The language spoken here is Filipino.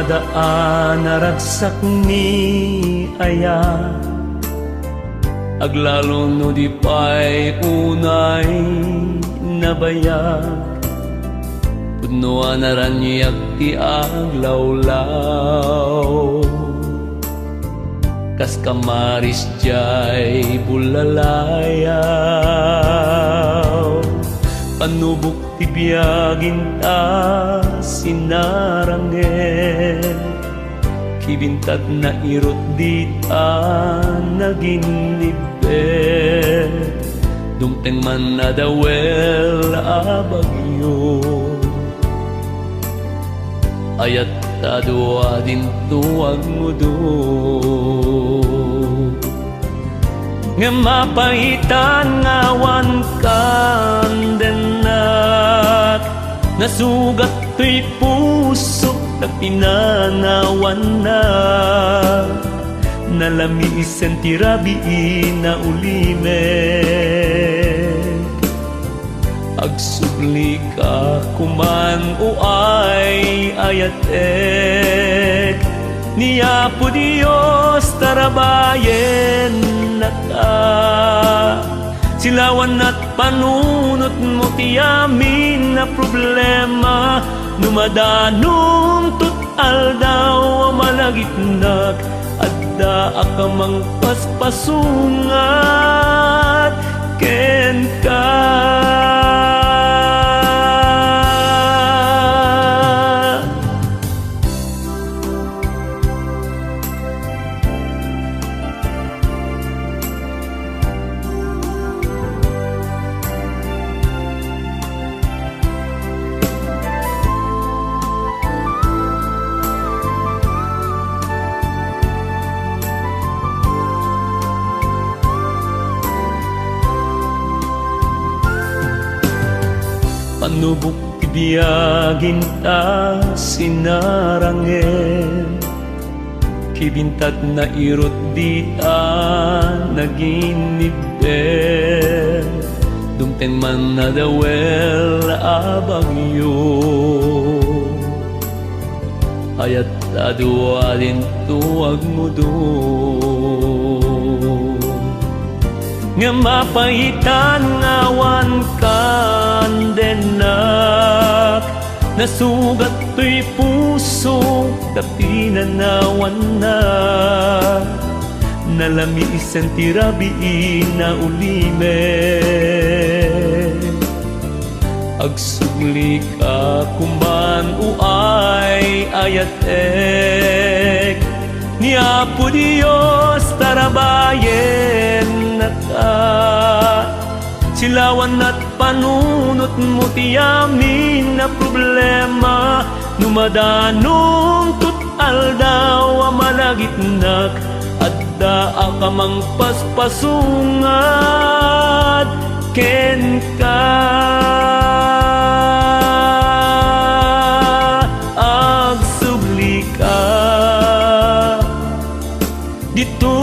Dumadaan naragsak ni aya, aglalo no di pa'y unay nabayag. Pudnoan naranyag ti aglawlaw, kas kamaris jay bulalayaw. Panubok ti biyagin ta sinarangel, kibintat na irot di ta naginibet. Dumteng man na dawel abagyo, ayat tadwa din tuwag mo do. Nga mapaitan ngawan kan denak, nasugat to'y puso na pinanawan na. Nalamisen ti rabi na ulimek, agsubli ka kuman o ay ayatek. Niya po Diyos tarabayen na ta, silawan at panunot mo ti amin na problema. Numadanong tutal daw malagitnak, adda akamang paspasungat ken ka. Panubok ibiyagin ta sinarangel, kibintat na irot di ta naginibel. Dumteng man na dawel abagyo, ayat adwa din tuwag mo do. Nga mapaitan ngawan kan denak, nasugat to'y puso na pinanawan na. Nalamisan ti rabi na ulimek, agsugli ka kuman o ay ayatek. Niya po Diyos tarabayen na ta, silawan at panunot mo ti amin na problema. Numadanong tutal daw malagitnak, adda akamang paspasungat ken ka. Agsubli ka dito